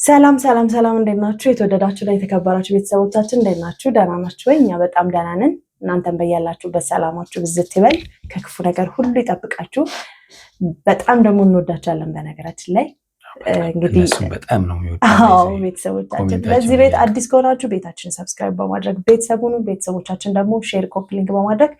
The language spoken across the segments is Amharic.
ሰላም ሰላም ሰላም፣ እንዴት ናችሁ? የተወደዳችሁና የተከበራችሁ ቤተሰቦቻችን እንዴት ናችሁ? ደህና ናችሁ ወይ? እኛ በጣም ደህና ነን። እናንተም በያላችሁበት ሰላማችሁ ብዝት ይበል፣ ከክፉ ነገር ሁሉ ይጠብቃችሁ። በጣም ደግሞ እንወዳችኋለን። በነገራችን ላይ እንግዲህ በጣም ነው ቤተሰቦቻችን በዚህ ቤት አዲስ ከሆናችሁ ቤታችን ሰብስክራይብ በማድረግ ቤተሰቡን፣ ቤተሰቦቻችን ደግሞ ሼር፣ ኮፒ ሊንክ በማድረግ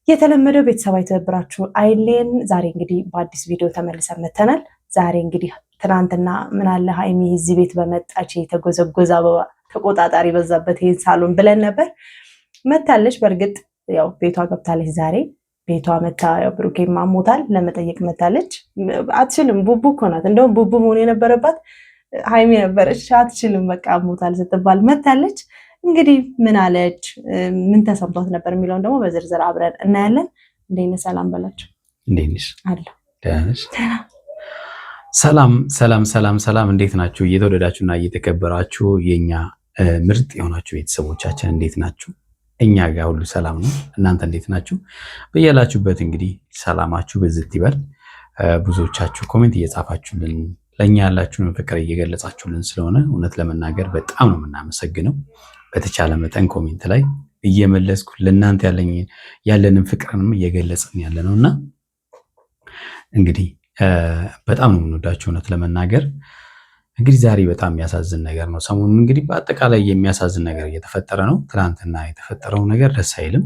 የተለመደው ቤተሰባዊ ትብብራችሁ አይሌን። ዛሬ እንግዲህ በአዲስ ቪዲዮ ተመልሰን መተናል። ዛሬ እንግዲህ ትናንትና ምን አለ ሀይሚ እዚህ ቤት በመጣች የተጎዘጎዘ አበባ ተቆጣጣሪ በዛበት ይሄን ሳሎን ብለን ነበር። መታለች። በእርግጥ ያው ቤቷ ገብታለች። ዛሬ ቤቷ መታ ያው ብሩኬ ማሞታል ለመጠየቅ መታለች። አትችልም፣ ቡቡ እኮ ናት። እንደውም ቡቡ መሆን የነበረባት ሀይሚ ነበረች። አትችልም በቃ አሞታል ስትባል መታለች። እንግዲህ ምን አለች፣ ምን ተሰምቷት ነበር የሚለውን ደግሞ በዝርዝር አብረን እናያለን። እንዴት ነህ? ሰላም በላቸው። እንዴት ነሽ? አለሁ። ደህና ነሽ? ሰላም ሰላም ሰላም ሰላም፣ እንዴት ናችሁ? እየተወደዳችሁና እየተከበራችሁ የኛ ምርጥ የሆናችሁ ቤተሰቦቻችን እንዴት ናችሁ? እኛ ጋር ሁሉ ሰላም ነው። እናንተ እንዴት ናችሁ? በያላችሁበት እንግዲህ ሰላማችሁ ብዝት ይበል። ብዙዎቻችሁ ኮሜንት እየጻፋችሁልን ለእኛ ያላችሁን ፍቅር እየገለጻችሁልን ስለሆነ እውነት ለመናገር በጣም ነው የምናመሰግነው። በተቻለ መጠን ኮሜንት ላይ እየመለስኩ ለእናንተ ያለንን ፍቅርንም እየገለጽን ያለ ነው እና እንግዲህ በጣም ነው የምንወዳችሁ። እውነት ለመናገር እንግዲህ ዛሬ በጣም የሚያሳዝን ነገር ነው። ሰሞኑን እንግዲህ በአጠቃላይ የሚያሳዝን ነገር እየተፈጠረ ነው። ትናንትና የተፈጠረው ነገር ደስ አይልም።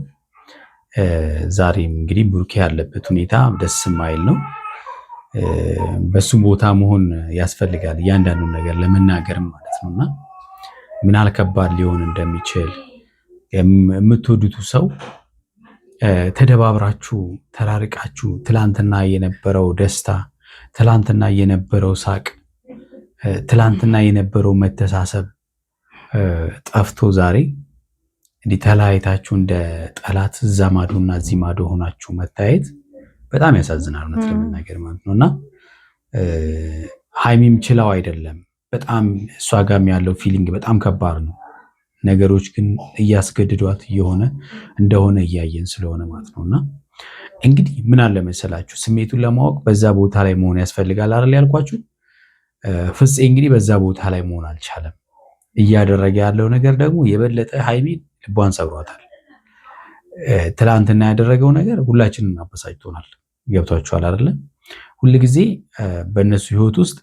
ዛሬም እንግዲህ ብሩኬ ያለበት ሁኔታ ደስ የማይል ነው። በሱ ቦታ መሆን ያስፈልጋል እያንዳንዱን ነገር ለመናገርም ማለት ነው እና ምን ያህል ከባድ ሊሆን እንደሚችል የምትወዱት ሰው ተደባብራችሁ ተራርቃችሁ ትላንትና የነበረው ደስታ፣ ትላንትና የነበረው ሳቅ፣ ትላንትና የነበረው መተሳሰብ ጠፍቶ ዛሬ እንዲህ ተለያይታችሁ እንደ ጠላት እዛ ማዶና እዚህ ማዶ ሆናችሁ መታየት በጣም ያሳዝናል እውነት ለመናገር ማለት ነው እና ሀይሚም ችላው አይደለም። በጣም እሷ ጋርም ያለው ፊሊንግ በጣም ከባድ ነው። ነገሮች ግን እያስገድዷት እንደሆነ እያየን ስለሆነ ማለት ነው እና እንግዲህ ምን አለ መሰላችሁ ስሜቱን ለማወቅ በዛ ቦታ ላይ መሆን ያስፈልጋል አይደል ያልኳችሁ። ፍፄ እንግዲህ በዛ ቦታ ላይ መሆን አልቻለም። እያደረገ ያለው ነገር ደግሞ የበለጠ ሀይሚ ልቧን ሰብሯታል። ትላንትና ያደረገው ነገር ሁላችንን አበሳጭቶናል። ገብቷችኋል አይደለ? ሁልጊዜ በእነሱ ህይወት ውስጥ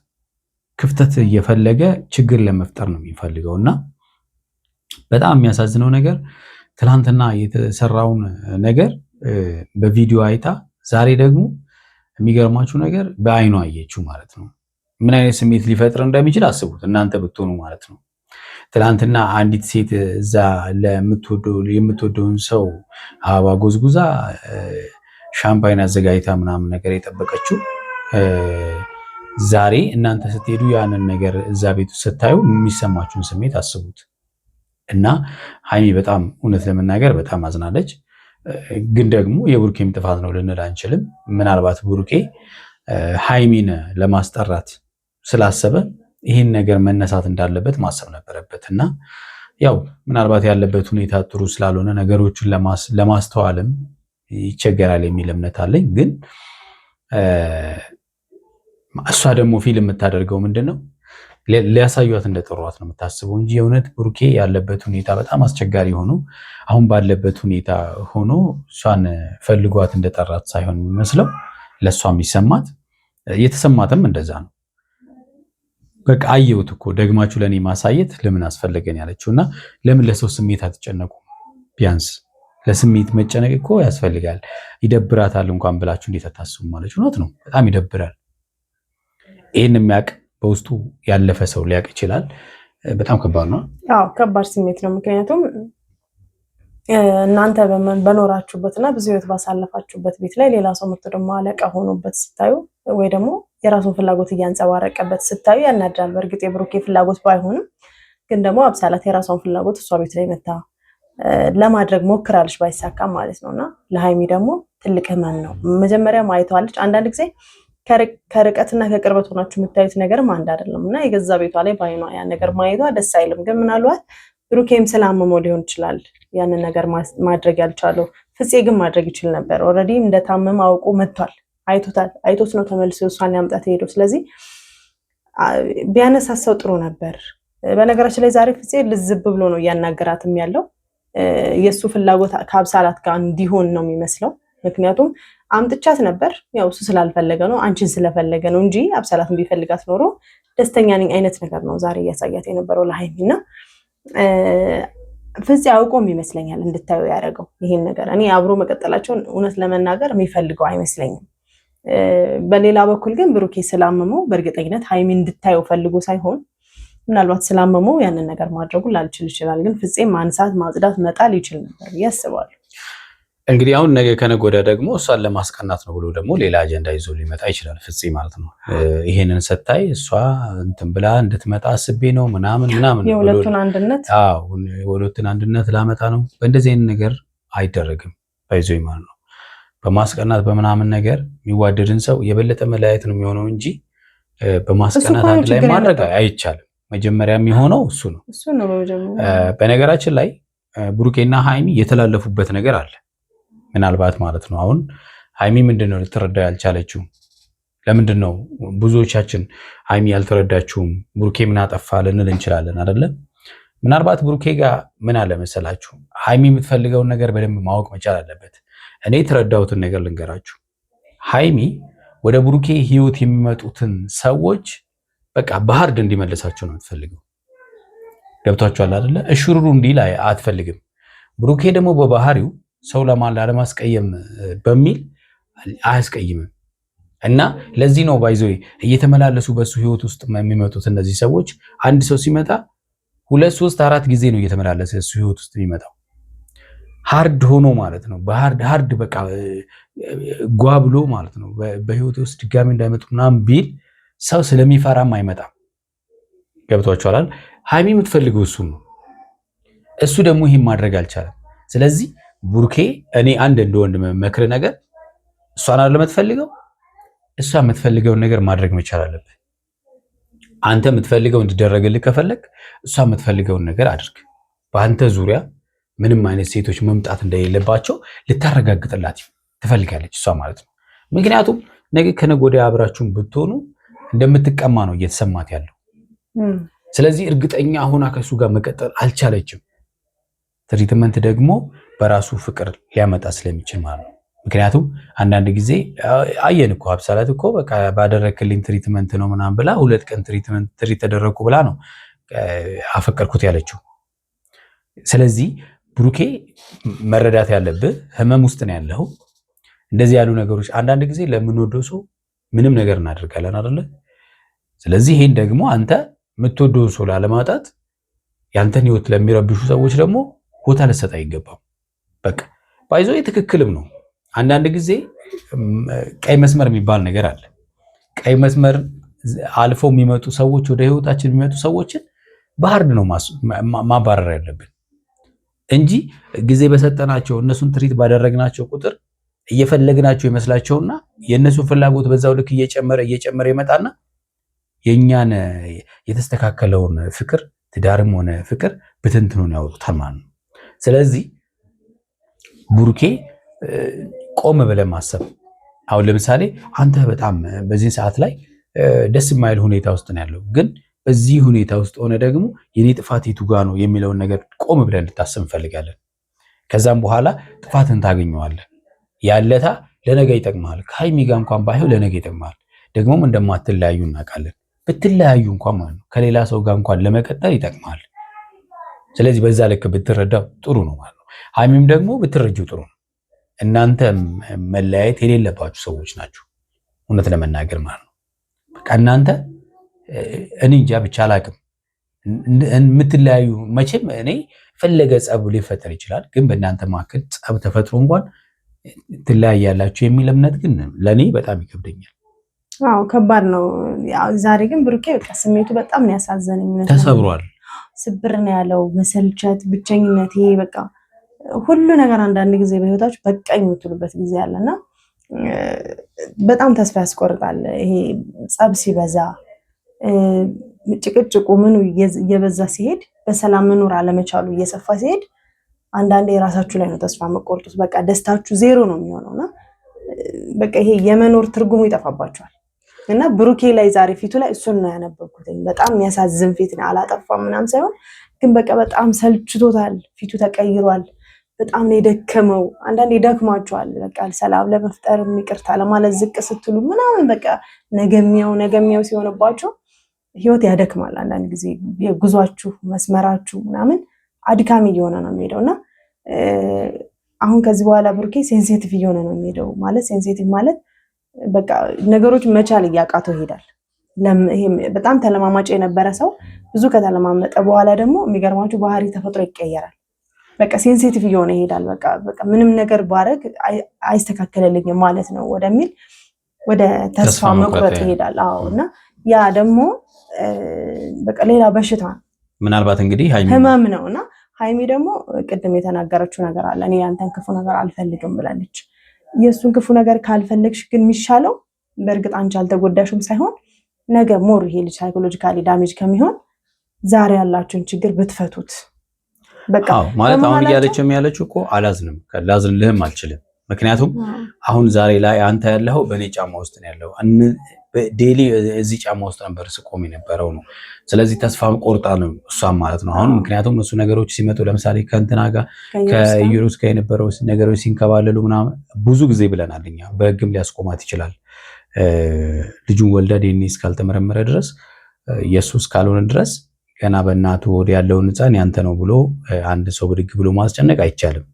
ክፍተት እየፈለገ ችግር ለመፍጠር ነው የሚፈልገው እና በጣም የሚያሳዝነው ነገር ትናንትና የተሰራውን ነገር በቪዲዮ አይታ ዛሬ ደግሞ የሚገርማችሁ ነገር በአይኗ አየችው ማለት ነው። ምን አይነት ስሜት ሊፈጥር እንደሚችል አስቡት እናንተ ብትሆኑ ማለት ነው። ትናንትና አንዲት ሴት እዛ የምትወደውን ሰው አበባ ጎዝጉዛ ሻምፓይን አዘጋጅታ ምናምን ነገር የጠበቀችው ዛሬ እናንተ ስትሄዱ ያንን ነገር እዛ ቤቱ ስታዩ የሚሰማችሁን ስሜት አስቡት። እና ሀይሚ በጣም እውነት ለመናገር በጣም አዝናለች። ግን ደግሞ የብሩኬም ጥፋት ነው ልንል አንችልም። ምናልባት ብሩኬ ሀይሚን ለማስጠራት ስላሰበ ይህን ነገር መነሳት እንዳለበት ማሰብ ነበረበት እና ያው ምናልባት ያለበት ሁኔታ ጥሩ ስላልሆነ ነገሮችን ለማስተዋልም ይቸገራል የሚል እምነት አለኝ። ግን እሷ ደግሞ ፊልም የምታደርገው ምንድን ነው ሊያሳዩት እንደጠሯት ነው የምታስበው እንጂ የእውነት ብሩኬ ያለበት ሁኔታ በጣም አስቸጋሪ ሆኖ አሁን ባለበት ሁኔታ ሆኖ እሷን ፈልጓት እንደጠራት ሳይሆን የሚመስለው ለእሷ የሚሰማት የተሰማትም እንደዛ ነው። በቃ አየሁት እኮ ደግማችሁ ለእኔ ማሳየት ለምን አስፈለገን ያለችው እና ለምን ለሰው ስሜት አትጨነቁ? ቢያንስ ለስሜት መጨነቅ እኮ ያስፈልጋል። ይደብራታል እንኳን ብላችሁ እንዴት አታስቡ ማለት እውነት ነው። በጣም ይደብራል። ይህን የሚያውቅ በውስጡ ያለፈ ሰው ሊያውቅ ይችላል። በጣም ከባድ ነው። አዎ ከባድ ስሜት ነው። ምክንያቱም እናንተ በኖራችሁበትና ብዙ ህይወት ባሳለፋችሁበት ቤት ላይ ሌላ ሰው መጥቶ ደግሞ አለቃ ሆኖበት ስታዩ ወይ ደግሞ የራሱን ፍላጎት እያንጸባረቀበት ስታዩ ያናዳል። በእርግጥ የብሩኬ ፍላጎት ባይሆንም ግን ደግሞ አብሳላት የራሷን ፍላጎት እሷ ቤት ላይ መታ ለማድረግ ሞክራለች፣ ባይሳካም ማለት ነውና ለሀይሚ ደግሞ ትልቅ ህመም ነው። መጀመሪያ ማይተዋለች። አንዳንድ ጊዜ ከርቀትና ከቅርበት ሆናችሁ የምታዩት ነገርም አንድ አይደለም እና የገዛ ቤቷ ላይ ባይኗ ያን ነገር ማየቷ ደስ አይልም። ግን ምናልባት ብሩኬም ስላመመው ሊሆን ይችላል ያንን ነገር ማድረግ ያልቻለው። ፍፄ ግን ማድረግ ይችል ነበር። ኦልሬዲ እንደታመመ አውቆ መጥቷል። አይቶት ነው ተመልሶ እሷን ያምጣት ሄዶ። ስለዚህ ቢያነሳሳው ጥሩ ነበር። በነገራችን ላይ ዛሬ ፍፄ ልዝብ ብሎ ነው እያናገራትም ያለው። የእሱ ፍላጎት ከአብሳላት ጋር እንዲሆን ነው የሚመስለው። ምክንያቱም አምጥቻት ነበር፣ ያው እሱ ስላልፈለገ ነው፣ አንቺን ስለፈለገ ነው እንጂ አብሳላትን ቢፈልጋት ኖሮ ደስተኛ ነኝ አይነት ነገር ነው ዛሬ እያሳያት የነበረው ለሀይሚና ፍፄ አውቆም ይመስለኛል እንድታዩ ያደረገው ይሄን ነገር። እኔ አብሮ መቀጠላቸውን እውነት ለመናገር የሚፈልገው አይመስለኝም። በሌላ በኩል ግን ብሩኬ ስላመመው በእርግጠኝነት ሀይሚ እንድታየው ፈልጎ ሳይሆን ምናልባት ስላመመው ያንን ነገር ማድረጉ ላልችል ይችላል። ግን ፍፄ ማንሳት፣ ማጽዳት፣ መጣል ይችል ነበር ብዬ አስባለሁ። እንግዲህ አሁን ነገ ከነገ ወዲያ ደግሞ እሷን ለማስቀናት ነው ብሎ ደግሞ ሌላ አጀንዳ ይዞ ሊመጣ ይችላል ፍፄ ማለት ነው። ይሄንን ስታይ እሷ እንትን ብላ እንድትመጣ አስቤ ነው ምናምን የሁለቱን አንድነት የሁለቱን አንድነት ላመጣ ነው። በእንደዚህ አይነት ነገር አይደረግም ባይዞ ማለት ነው። በማስቀናት በምናምን ነገር የሚዋደድን ሰው የበለጠ መለያየት ነው የሚሆነው እንጂ በማስቀናት አንድ ላይ ማድረግ አይቻልም። መጀመሪያ የሚሆነው እሱ ነው። በነገራችን ላይ ብሩኬና ሀይሚ የተላለፉበት ነገር አለ ምናልባት ማለት ነው። አሁን ሀይሚ ምንድነው ልትረዳው ያልቻለችው? ለምንድን ነው ብዙዎቻችን ሀይሚ ያልተረዳችውም? ብሩኬ ምን አጠፋ ልንል እንችላለን አይደለ? ምናልባት ብሩኬ ጋር ምን አለ መሰላችሁ፣ ሀይሚ የምትፈልገውን ነገር በደንብ ማወቅ መቻል አለበት። እኔ የተረዳሁትን ነገር ልንገራችሁ። ሀይሚ ወደ ብሩኬ ህይወት የሚመጡትን ሰዎች በቃ በሀርድ እንዲመልሳቸው ነው የምትፈልገው። ገብቷችኋል አይደለ? እሽሩሩ እንዲል አትፈልግም። ብሩኬ ደግሞ በባህሪው ሰው ላለማስቀየም በሚል አያስቀይምም። እና ለዚህ ነው ባይዞ እየተመላለሱ በሱ ህይወት ውስጥ የሚመጡት እነዚህ ሰዎች። አንድ ሰው ሲመጣ 2 3 4 ጊዜ ነው እየተመላለሰ እሱ ህይወት ውስጥ የሚመጣው። ሃርድ ሆኖ ማለት ነው። በሃርድ በቃ ጓ ብሎ ማለት ነው። በህይወት ውስጥ ድጋሚ እንዳይመጡ ምናምን ቢል ሰው ስለሚፈራም አይመጣም። ገብቷችኋል? ሀይሚ የምትፈልገው እሱ ነው። እሱ ደግሞ ይሄን ማድረግ አልቻለም። ስለዚህ ቡርኬ እኔ አንድ እንደወንድ መክር ነገር እሷን አይደለም የምትፈልገው፣ እሷ የምትፈልገውን ነገር ማድረግ መቻል አለብህ። አንተ የምትፈልገው እንዲደረግልህ ከፈለግ እሷ የምትፈልገውን ነገር አድርግ። በአንተ ዙሪያ ምንም አይነት ሴቶች መምጣት እንደሌለባቸው ልታረጋግጥላት ትፈልጋለች እሷ ማለት ነው። ምክንያቱም ነገ ከነገ ወዲያ አብራችሁን ብትሆኑ እንደምትቀማ ነው እየተሰማት ያለው። ስለዚህ እርግጠኛ ሆና ከሱ ጋር መቀጠል አልቻለችም። ትሪትመንት ደግሞ በራሱ ፍቅር ሊያመጣ ስለሚችል ማለት ነው። ምክንያቱም አንዳንድ ጊዜ አየን እኮ አብሳላት እኮ በቃ ባደረክልኝ ትሪትመንት ነው ምናምን ብላ 2 ቀን ትሪት ተደረኩ ብላ ነው አፈቀርኩት ያለችው። ስለዚህ ብሩኬ መረዳት ያለብህ ህመም ውስጥ ነው ያለው። እንደዚህ ያሉ ነገሮች አንዳንድ ጊዜ ለምንወደው ሰው ምንም ነገር እናደርጋለን አይደለ? ስለዚህ ይሄን ደግሞ አንተ የምትወደው ሰው ላለማጣት ያንተን ህይወት ለሚረብሹ ሰዎች ደግሞ ቦታ ልሰጥ አይገባም። በቃ ባይዞ ትክክልም ነው። አንዳንድ ጊዜ ቀይ መስመር የሚባል ነገር አለ። ቀይ መስመር አልፈው የሚመጡ ሰዎች፣ ወደ ህይወታችን የሚመጡ ሰዎችን በሃርድ ነው ማባረር ያለብን እንጂ ጊዜ በሰጠናቸው እነሱን ትሪት ባደረግናቸው ቁጥር እየፈለግናቸው ይመስላቸውና የእነሱን ፍላጎት በዛው ልክ እየጨመረ ይመጣና የኛን የተስተካከለውን ፍቅር ትዳርም ሆነ ፍቅር ብትንትኑን ያወጡታል ማለት ነው። ስለዚህ ቡርኬ ቆም ብለህ ማሰብ። አሁን ለምሳሌ አንተ በጣም በዚህ ሰዓት ላይ ደስ የማይል ሁኔታ ውስጥ ነው ያለው፣ ግን በዚህ ሁኔታ ውስጥ ሆነ ደግሞ የኔ ጥፋት የቱ ጋ ነው የሚለውን ነገር ቆም ብለህ እንድታስብ እንፈልጋለን። ከዛም በኋላ ጥፋትን ታገኘዋለህ። ያለታ ለነገ ይጠቅማል። ከሀይሚ ጋር እንኳን ባይሆን ለነገ ይጠቅማል። ደግሞም እንደማትለያዩ እናውቃለን። ብትለያዩ እንኳን ማለት ነው ከሌላ ሰው ጋር እንኳን ለመቀጠል ይጠቅማል። ስለዚህ በዛ ልክ ብትረዳው ጥሩ ነው ማለት ነው። ሀይሚም ደግሞ ብትረጂው ጥሩ ነው። እናንተ መለያየት የሌለባችሁ ሰዎች ናችሁ፣ እውነት ለመናገር ማለት ነው። በቃ እናንተ እኔ እንጃ ብቻ አላቅም የምትለያዩ መቼም እኔ ፈለገ ጸብ ሊፈጠር ይችላል፣ ግን በእናንተ መካከል ጸብ ተፈጥሮ እንኳን ትለያያላችሁ የሚል እምነት ግን ለእኔ በጣም ይከብደኛል። አዎ ከባድ ነው። ዛሬ ግን ብሩኬ በቃ ስሜቱ በጣም ነው ያሳዘነኝ። ተሰብሯል። ስብር ነው ያለው። መሰልቸት፣ ብቸኝነት፣ ይሄ በቃ ሁሉ ነገር አንዳንድ ጊዜ በህይወታችሁ በቃኝ የምትሉበት ጊዜ አለና በጣም ተስፋ ያስቆርጣል። ይሄ ጸብ ሲበዛ፣ ጭቅጭቁ ምኑ እየበዛ ሲሄድ፣ በሰላም መኖር አለመቻሉ እየሰፋ ሲሄድ አንዳንዴ የራሳችሁ ላይ ነው ተስፋ መቆርጡት። በቃ ደስታችሁ ዜሮ ነው የሚሆነውና በቃ ይሄ የመኖር ትርጉሙ ይጠፋባችኋል። እና ብሩኬ ላይ ዛሬ ፊቱ ላይ እሱን ነው ያነበብኩት። በጣም የሚያሳዝን ፊት ነው። አላጠፋም ምናምን ሳይሆን ግን በቃ በጣም ሰልችቶታል። ፊቱ ተቀይሯል። በጣም ነው የደከመው። አንዳንዴ ይደክማቸዋል። በቃ ሰላም ለመፍጠር ይቅርታ ለማለት ዝቅ ስትሉ ምናምን በቃ ነገሚያው ሲሆንባቸው ህይወት ያደክማል። አንዳንድ ጊዜ የጉዟችሁ መስመራችሁ ምናምን አድካሚ እየሆነ ነው የሚሄደው እና አሁን ከዚህ በኋላ ብሩኬ ሴንሲቲቭ እየሆነ ነው የሚሄደው። ማለት ሴንሲቲቭ ማለት በቃ ነገሮች መቻል እያቃተው ይሄዳል። በጣም ተለማማጭ የነበረ ሰው ብዙ ከተለማመጠ በኋላ ደግሞ የሚገርማችሁ ባህሪ ተፈጥሮ ይቀየራል። በቃ ሴንሲቲቭ እየሆነ ይሄዳል። በቃ ምንም ነገር ባረግ አይስተካከለልኝም ማለት ነው ወደሚል ወደ ተስፋ መቁረጥ ይሄዳል። አዎ እና ያ ደግሞ በቃ ሌላ በሽታ ምናልባት እንግዲህ ህመም ነው እና ሃይሚ ደግሞ ቅድም የተናገረችው ነገር አለ። እኔ ያንተን ክፉ ነገር አልፈልግም ብላለች። የእሱን ክፉ ነገር ካልፈለግሽ ግን የሚሻለው በእርግጥ አንቺ አልተጎዳሽም ሳይሆን ነገ ሞር ይሄ ልጅ ሳይኮሎጂካሊ ዳሜጅ ከሚሆን ዛሬ ያላችሁን ችግር ብትፈቱት በቃ ማለት አሁን እያለችም ያለችው እኮ አላዝንም ላዝንልህም አልችልም። ምክንያቱም አሁን ዛሬ ላይ አንተ ያለው በእኔ ጫማ ውስጥ ነው ያለው። ዴሊ እዚህ ጫማ ውስጥ ነበር ስቆም የነበረው ነው። ስለዚህ ተስፋ ቆርጣ ነው እሷም ማለት ነው አሁን። ምክንያቱም እሱ ነገሮች ሲመጡ ለምሳሌ ከእንትና ጋር ከኢየሩስ ጋር የነበረው ነገሮች ሲንከባለሉ ምናምን ብዙ ጊዜ ብለናል እኛ። በህግም ሊያስቆማት ይችላል ልጁን ወልዳ ዲኤንኤ እስካልተመረመረ ድረስ ኢየሱስ ካልሆነ ድረስ ገና በእናቱ ወደ ያለውን ህፃን ያንተ ነው ብሎ አንድ ሰው ብድግ ብሎ ማስጨነቅ አይቻልም።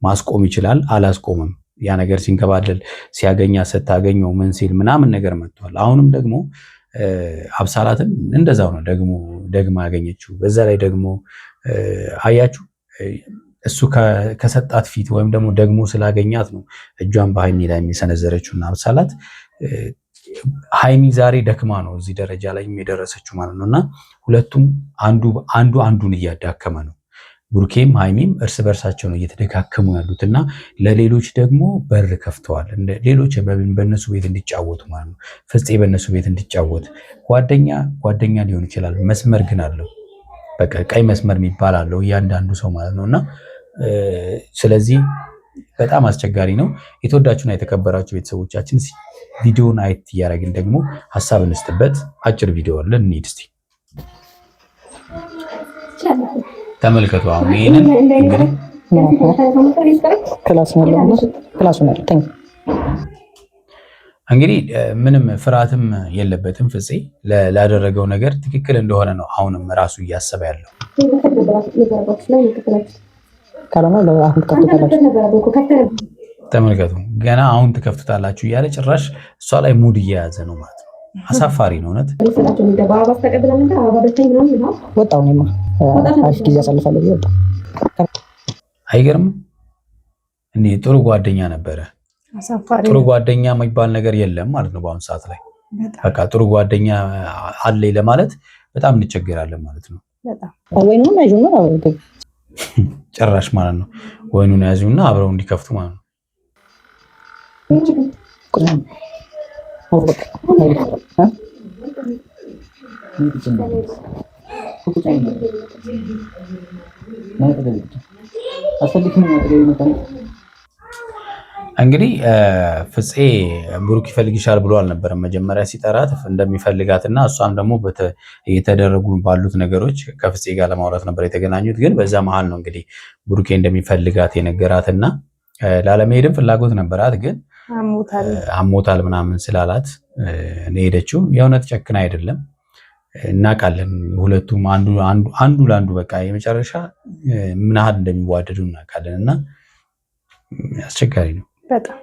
ማስቆም ይችላል፣ አላስቆምም። ያ ነገር ሲንከባለል ሲያገኛ ስታገኘው ምን ሲል ምናምን ነገር መጥቷል። አሁንም ደግሞ አብሳላትም እንደዛው ነው ደግሞ ያገኘችው። በዛ ላይ ደግሞ አያችሁ እሱ ከሰጣት ፊት ወይም ደግሞ ስላገኛት ነው እጇን በሃይሚ ላይ የሚሰነዘረችው እና አብሳላት ሃይሚ ዛሬ ደክማ ነው እዚህ ደረጃ ላይ የደረሰችው ማለት ነውና ሁለቱም አንዱን እያዳከመ ነው። ብሩኬም ሃይሚም እርስ በርሳቸው ነው እየተደካከሙ ያሉትና ለሌሎች ደግሞ በር ከፍተዋል። ሌሎች በእነሱ ቤት እንዲጫወቱ ማለት ነው። ፍፄ በእነሱ ቤት እንዲጫወት ጓደኛ ሊሆን ይችላል። መስመር ግን አለው። በቃ ቀይ መስመር የሚባል አለው እያንዳንዱ ሰው ማለት ነውና ስለዚህ በጣም አስቸጋሪ ነው። የተወዳችሁና የተከበራችሁ ቤተሰቦቻችን ቪዲዮን አየት እያደረግን ደግሞ ሀሳብ እንስጥበት። አጭር ቪዲዮ አለ እንሂድ እስቲ ተመልከቱ። አሁን ይሄንን እንግዲህ ምንም ፍርሃትም የለበትም ፍፄ ላደረገው ነገር ትክክል እንደሆነ ነው አሁንም ራሱ እያሰበ ያለው። ተመልከቱ ገና አሁን ትከፍቱታላችሁ እያለ ጭራሽ እሷ ላይ ሙድ እየያዘ ነው ማለት ነው። አሳፋሪ ነው እውነት። አይገርም እንዴ? ጥሩ ጓደኛ ነበረ። ጥሩ ጓደኛ የሚባል ነገር የለም ማለት ነው በአሁኑ ሰዓት ላይ። በቃ ጥሩ ጓደኛ አለኝ ለማለት በጣም እንቸገራለን ማለት ነው። ጭራሽ ማለት ነው ወይኑን ያዙና አብረው እንዲከፍቱ ማለት ነው። እንግዲህ ፍፄ ብሩክ ይፈልግሻል ብሎ አልነበረም መጀመሪያ ሲጠራት እንደሚፈልጋትና እሷም ደግሞ የተደረጉ ባሉት ነገሮች ከፍፄ ጋር ለማውራት ነበር የተገናኙት። ግን በዛ መሀል ነው እንግዲህ ብሩኬ እንደሚፈልጋት የነገራትና ላለመሄድም ፍላጎት ነበራት። ግን አሞታል ምናምን ስላላት ነው ሄደችው። የእውነት ጨክና አይደለም እናውቃለን። ሁለቱም አንዱ ለአንዱ በቃ የመጨረሻ ምን ያህል እንደሚዋደዱ እናውቃለን። እና አስቸጋሪ ነው በጣም።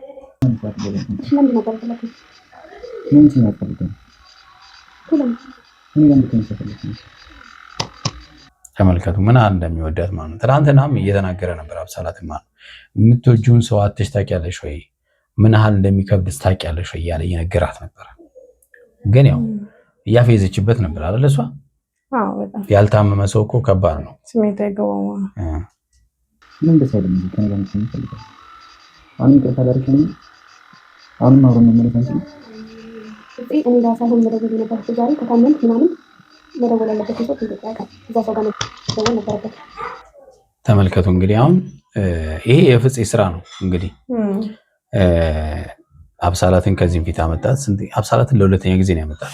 ተመልከቱ ምን ያህል እንደሚወዳት ማለት ነው። ትናንትናም እየተናገረ ነበር አብሳላት ማለት ነው። የምትወጂውን ሰው አትሽ ታውቂያለሽ ወይ? ምን ያህል እንደሚከብድ ታውቂያለሽ ወይ እያለ እየነገራት ነበር። ግን ያው እያፌዘችበት ነበር አይደል? እሷ ያልታመመ ሰው እኮ ከባድ ነው። ስሜት አይገባም። ምን በሰለም ከነገር ምን ይፈልጋል? አሁን ከተላርከኝ አሁን ማውራት ነው ማለት ነው። እኔ ራሳውን መደወል ነበር ዛሬ ከታመምኩ ምናምን መደወል አለበት ሰው ይጠቃ እዛ ሰው ጋር መደወል ነበረበት። ተመልከቱ እንግዲህ አሁን ይሄ የፍፄ ስራ ነው እንግዲህ አብሳላትን ከዚህም ፊት አመጣት። አብሳላትን ለሁለተኛ ጊዜ ነው ያመጣት።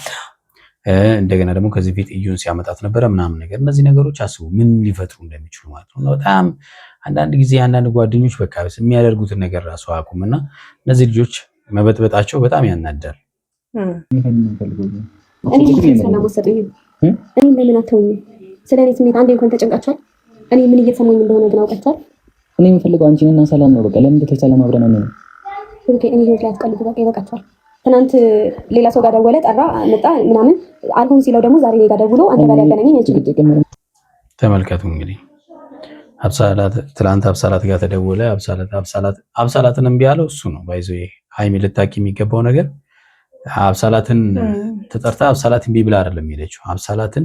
እንደገና ደግሞ ከዚህ ፊት እዩን ሲያመጣት ነበረ ምናምን ነገር። እነዚህ ነገሮች አስቡ ምን ሊፈጥሩ እንደሚችሉ ማለት ነው። በጣም አንዳንድ ጊዜ አንዳንድ ጓደኞች በቃ የሚያደርጉትን ነገር ራሱ አያውቁምና እነዚህ ልጆች መበጥበጣቸው በጣም ያናዳል። እኔ ለምን አተውኝ? ስለኔ ስሜት አንዴ እንኳን ተጨንቃችኋል? እኔ ምን እየተሰማኝ እንደሆነ ግን አውቃችኋል? እኔ የምፈልገው አንቺንና ሰላም ነው። በቃ ለምን ተሰላም አብረን ነው? ኦኬ እኔ ህይወት ላይ አትቀልዱ። በቃ ይበቃችኋል። ትናንት ሌላ ሰው ጋር ደወለ፣ ጠራ፣ መጣ ምናምን አልሆን ሲለው ደግሞ ዛሬ እኔ ጋር ደውሎ አንተ ጋር ያገናኘኝ አንቺ ልትቀም። ተመልከቱ እንግዲህ ትናንት አብሳላት ጋር ተደወለ። አብሳላትን እምቢ ያለው እሱ ነው። ባይዞ ሃይሚ ልታቂ የሚገባው ነገር አብሳላትን ተጠርታ አብሳላትን እምቢ ብላ አይደለም ሄደችው። አብሳላትን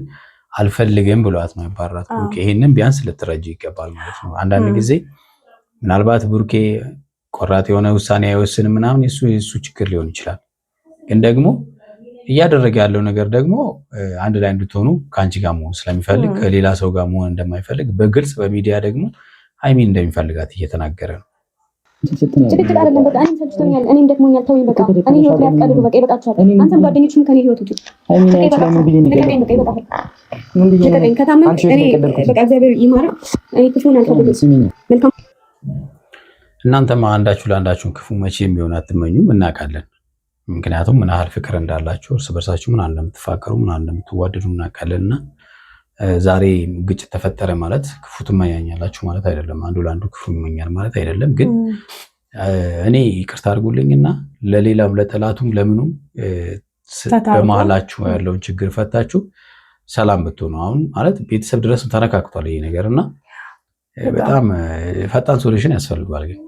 አልፈልግም ብሏት ነው ያባራት። ቡርኬ ይሄንን ቢያንስ ልትረጂ ይገባል ማለት ነው። አንዳንድ ጊዜ ምናልባት ቡርኬ ቆራጥ የሆነ ውሳኔ አይወስንም ምናምን የሱ ችግር ሊሆን ይችላል። ግን ደግሞ እያደረገ ያለው ነገር ደግሞ አንድ ላይ እንድትሆኑ ከአንቺ ጋር መሆን ስለሚፈልግ ከሌላ ሰው ጋር መሆን እንደማይፈልግ በግልጽ በሚዲያ ደግሞ ሃይሚን እንደሚፈልጋት እየተናገረ ነው። ትክክል አይደለም። በቃ እኔም ሰልችቶኛል፣ እኔም ደክሞኛል። ተውኝ በቃ እኔ ህይወት ላይ አትቀልዱ። በቃ ይበቃችኋል። አንተም ጓደኞችም ከኔ ህይወት ውጡ። ከታመምክ እኔ በቃ እግዚአብሔር ይማረው። እኔ ክፉን አልፈልግም። መልካም እናንተማ አንዳችሁ ለአንዳችሁን ክፉ መቼም ቢሆን አትመኙም፣ እናውቃለን። ምክንያቱም ምን ያህል ፍቅር እንዳላችሁ እርስ በርሳችሁ ምን እንደምትፋቀሩ ምን እንደምትዋደዱ እናውቃለንና ዛሬ ግጭት ተፈጠረ ማለት ክፉ ትመኛኛላችሁ ማለት አይደለም። አንዱ ለአንዱ ክፉ ይመኛል ማለት አይደለም። ግን እኔ ይቅርታ አድርጉልኝና ለሌላም ለጠላቱም ለምኑም በመሀላችሁ ያለውን ችግር ፈታችሁ ሰላም ብትሆኑ አሁን ማለት ቤተሰብ ድረስ ተነካክቷል ይሄ ነገርና በጣም ፈጣን ሶሉሽን ያስፈልጋል። ግን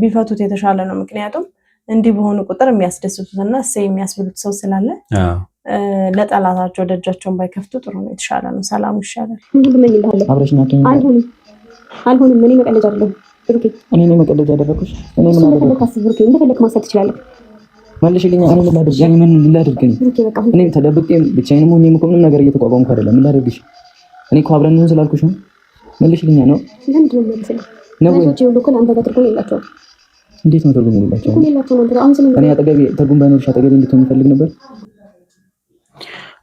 ቢፈቱት የተሻለ ነው። ምክንያቱም እንዲህ በሆኑ ቁጥር የሚያስደስቱትና እሰይ የሚያስብሉት ሰው ስላለ ለጠላታቸው ደጃቸውን ባይከፍቱ ጥሩ ነው፣ የተሻለ ነው። ሰላሙ ይሻላል። አልሆንም። እኔ መቀለጃ አይደለሁም። እኔ መቀለጃ አደረኩሽ? እኔ ምን አደረኩሽ? እንደፈለክ ማሰብ ትችላለህ። መልሽልኝ። እኔ ምን ላድርግ? ምን ላድርግ? እኔ ተደብቄ ብቻዬን ሆኜ ምንም ነገር እየተቋቋምኩ አይደለም። ምን ላድርግሽ? እኔ እኮ አብረን ነው ስላልኩሽ ነው። መልሽልኝ ነው። ለምንድን ነው መልስልኝ? ነጆች ሁሉ እኮ አንተ ጋር ትርጉም የላቸውም። እንዴት ነው ትርጉም የሌላቸው? እኔ አጠገቤ ትርጉም ባይኖርሽ አጠገቤ እንድትሆን ይፈልግ ነበር።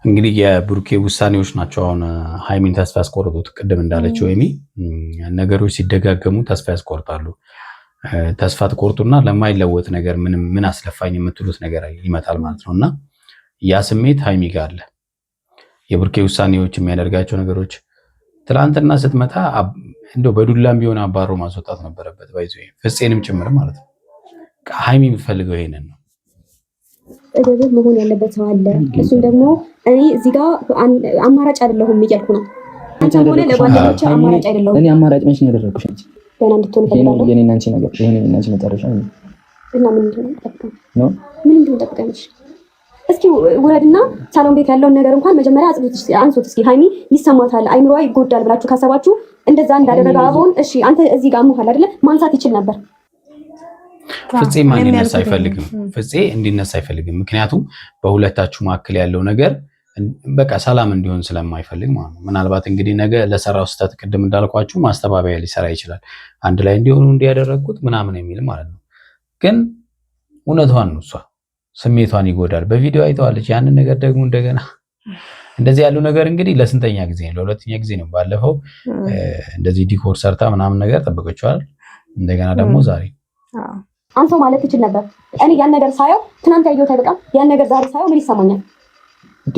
እንግዲህ የብሩኬ ውሳኔዎች ናቸው አሁን ሃይሚን ተስፋ ያስቆርጡት። ቅድም እንዳለችው ወይም ነገሮች ሲደጋገሙ ተስፋ ያስቆርጣሉ። ተስፋ ትቆርጡና ለማይለወጥ ነገር ምን አስለፋኝ የምትሉት ነገር ይመጣል ማለት ነው። እና ያ ስሜት ሃይሚ ጋር አለ። የብሩኬ ውሳኔዎች የሚያደርጋቸው ነገሮች ትላንትና ስትመጣ እንደው በዱላም ቢሆን አባሮ ማስወጣት ነበረበት። ባይዞ ፍፄንም ጭምር ማለት ነው። ሃይሚ የምትፈልገው ይሄንን ነው። እደብህ መሆን ያለበት ሰው አለ። እሱም ደግሞ እኔ እዚህ ጋር አማራጭ አይደለሁም እያልኩ ነው። አንተም ሆነ ለጓደኞቼ አማራጭ አይደለሁም። እኔ አማራጭ መች ነው ያደረኩሽ? አንቺ ገና እንድትሆን ፈልጋለሁ። የኔና አንቺ ነገር የኔና አንቺ መጨረሻ ነው እና ምን እንደሆነ ጠብቀሽ እስኪ ውረድና ሳሎን ቤት ያለውን ነገር እንኳን መጀመሪያ አንሱት እስኪ። ሃይሚ ይሰማታል፣ አይምሮዋ ይጎዳል ብላችሁ ካሰባችሁ እንደዛ እንዳደረገ አሁን እሺ፣ አንተ እዚህ ጋር አሞሃል አይደለ? ማንሳት ይችል ነበር። ፍፄ ማን እንዲነሳ አይፈልግም። ፍፄ እንዲነሳ አይፈልግም። ምክንያቱም በሁለታችሁ መካከል ያለው ነገር በቃ ሰላም እንዲሆን ስለማይፈልግ ማለት ነው። ምናልባት እንግዲህ ነገ ለሰራው ስህተት ቅድም እንዳልኳችሁ ማስተባበያ ሊሰራ ይችላል። አንድ ላይ እንዲሆኑ እንዲያደረጉት ምናምን የሚል ማለት ነው። ግን እውነቷን ነው። እሷ ስሜቷን ይጎዳል። በቪዲዮ አይተዋለች ያንን ነገር። ደግሞ እንደገና እንደዚህ ያለው ነገር እንግዲህ ለስንተኛ ጊዜ ነው? ለሁለተኛ ጊዜ ነው። ባለፈው እንደዚህ ዲኮር ሰርታ ምናምን ነገር ጠብቀችዋል። እንደገና ደግሞ ዛሬ አንተ ማለት ትችል ነበር። እኔ ያን ነገር ሳየው ትናንት ያየሁት አይበቃም? ያን ነገር ዛሬ ሳየው ምን ይሰማኛል?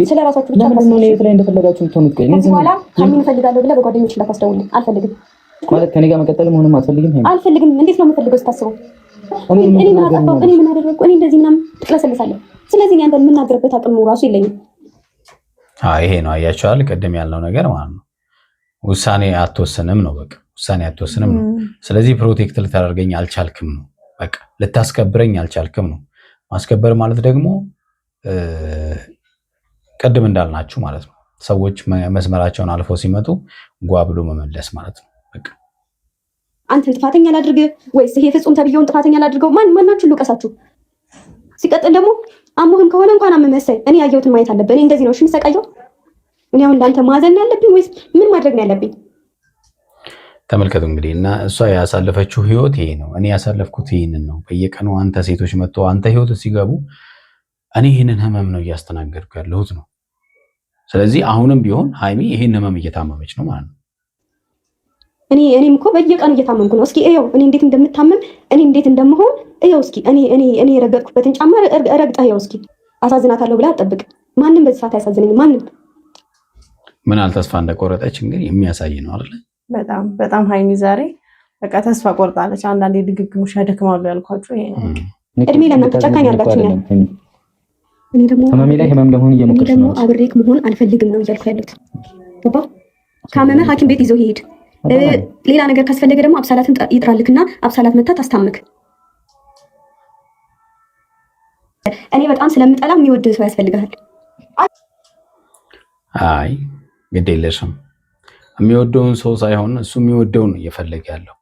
ስለራሳችሁ ብቻ ነው ለየት ላይ እንደፈለጋችሁ የምትሆኑት። ከዚህ በኋላ ሃይሚን እፈልጋለሁ ብለህ በጓደኞች እንዳታስደውልኝ። አልፈልግም ማለት ከኔ ጋር መቀጠል መሆንም አትፈልግም? አልፈልግም። እንዴት ነው የምፈልገው ስታስበው? እኔ ምን አጠፋሁ? እኔ ምን አደረግኩ? እኔ እንደዚህ ምናምን ትቅለሰልሳለህ። ስለዚህ እኔ አንተን የምናገርበት አቅም ራሱ የለኝም። ይሄ ነው አያችኋል፣ ቅድም ያልነው ነገር ማለት ነው። ውሳኔ አትወስንም ነው፣ በቃ ውሳኔ አትወስንም ነው። ስለዚህ ፕሮቴክት ልታደርገኝ አልቻልክም ነው፣ በቃ ልታስከብረኝ አልቻልክም ነው። ማስከበር ማለት ደግሞ ቅድም እንዳልናችሁ ማለት ነው፣ ሰዎች መስመራቸውን አልፈው ሲመጡ ጓ ብሎ መመለስ ማለት ነው። በቃ አንተን ጥፋተኛ ላድርግ ወይስ ይሄ ፍጹም ተብየውን ጥፋተኛ ላድርገው? ማናችሁ ልውቀሳችሁ? ሲቀጥል ደግሞ አሞህም ከሆነ እንኳን አመመሰል እኔ ያየሁትን ማየት አለብህ። እኔ እንደዚህ ነው እሺ የምሰቃየው? እኔ አሁን ለአንተ ማዘን ያለብኝ ወይስ ምን ማድረግ ነው ያለብኝ? ተመልከቱ እንግዲህ እና እሷ ያሳለፈችው ህይወት ይሄ ነው። እኔ ያሳለፍኩት ይሄንን ነው። በየቀኑ አንተ ሴቶች መጥቶ አንተ ህይወት ሲገቡ እኔ ይሄንን ህመም ነው እያስተናገድኩ ያለሁት ነው። ስለዚህ አሁንም ቢሆን ሃይሚ ይሄን ህመም እየታመመች ነው ማለት ነው። እኔም እኮ በየቀኑ እየታመምኩ ነው። እስኪ እየው እኔ እንዴት እንደምታመም እኔ እንዴት እንደምሆን እየው እስኪ እኔ የረገጥኩበትን ጫማ ረግጠህ እየው እስኪ። አሳዝናታለሁ ብለህ አትጠብቅ። ማንም በዚህ ሰዓት አያሳዝነኝም። ማንም ምን ተስፋ እንደቆረጠች እንግዲህ የሚያሳይ ነው አይደል? በጣም በጣም ሃይሚ ዛሬ በቃ ተስፋ ቆርጣለች። አንዳንዴ ድግግሞሽ ያደክማሉ ያልኳችሁ ይሄ ነው። እድሜ ለእናንተ ጨካኝ አድርጋችሁኛል። እኔ ደግሞ ህመሜ ላይ ህመም ለመሆን እየሞከርሽ ነው። አብሬክ መሆን አልፈልግም ነው እያልኩ ያለሁት። ገባ? ካመመህ ሐኪም ቤት ይዞ ይሄድ። ሌላ ነገር ካስፈለገ ደግሞ አብሳላትን ይጥራልክና አብሳላት መታ ታስታምክ። እኔ በጣም ስለምጠላ የሚወድ ሰው ያስፈልጋል። አይ ግድ የለሽም። የሚወደውን ሰው ሳይሆን እሱ የሚወደውን ነው እየፈለገ ያለው።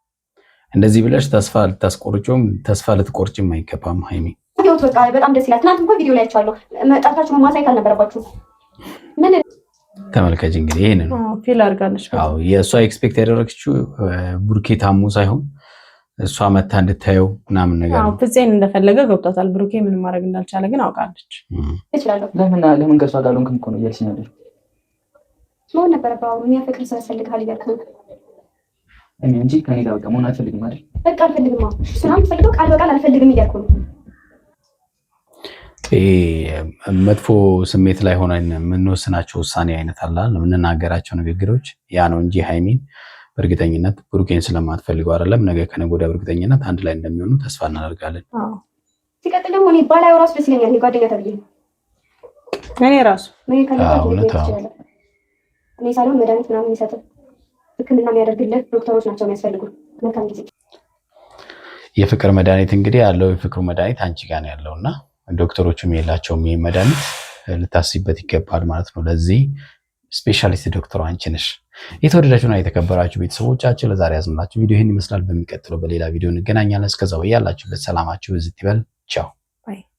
እንደዚህ ብለሽ ተስፋ ልታስቆርጪውም ተስፋ ልትቆርጪም አይገባም ሃይሚ። ይኸውት በቃ በጣም ደስ ይላል። ትናንት እንኳን ቪዲዮ ላይ አይቻለሁ። መጣታችሁ ማሳየት አልነበረባችሁ። ምን ተመልከች እንግዲህ ይሄን ነው ፊል አድርጋለች። አዎ የእሷ ኤክስፔክት ያደረገችው ብሩኬ ታሙ ሳይሆን እሷ መታ እንድታየው ምናምን ነገር ነው። ፍፄን እንደፈለገ ገብቷታል። ብሩኬ ምንም ማድረግ እንዳልቻለ ግን አውቃለች። እችላለሁ። ለምን ከእሷ ጋር ሎንክም እኮ ነው እያልሽኝ ያለሽ መሆን ነበረብህ። አሁን የሚያፈቅር ሰው ያስፈልግሃል እያልኩ ነው እንጂ ከኔ ጋር በቃ መሆን አልፈልግም አይደል? በቃ አልፈልግም። እሱን ፈልገው ቃል በቃል አልፈልግም እያልኩ ነው። መጥፎ ስሜት ላይ ሆነን የምንወስናቸው ውሳኔ አይነት አለ የምንናገራቸው ንግግሮች ያ ነው እንጂ ሃይሚን በእርግጠኝነት ብሩኬን ስለማትፈልገው አይደለም። ነገ ከነገ ወዲያ በእርግጠኝነት አንድ ላይ እንደሚሆኑ ተስፋ እናደርጋለን። ሲቀጥል ደግሞ እኔ ባላየው ራሱ ደስ ይለኛል። ጓደኛ ተብዬ እኔ ራሱ እኔ ሳልሆን መድኃኒት ምናምን የሚሰጥ ሕክምና የሚያደርግልህ ዶክተሮች ናቸው የሚያስፈልጉ። መልካም ጊዜ። የፍቅር መድኃኒት እንግዲህ ያለው የፍቅሩ መድኃኒት አንቺ ጋር ነው ያለውና ዶክተሮቹም የላቸውም። ይሄ መድኃኒት ልታስይበት ይገባል ማለት ነው። ለዚህ ስፔሻሊስት ዶክተሩ አንቺ ነሽ። የተወደዳችሁና የተከበራችሁ ቤተሰቦቻችን ለዛሬ ያዝንላችሁ ቪዲዮ ይህን ይመስላል። በሚቀጥለው በሌላ ቪዲዮ እንገናኛለን። እስከዛው ያላችሁበት ሰላማችሁ ብዝት ይበል። ቻው።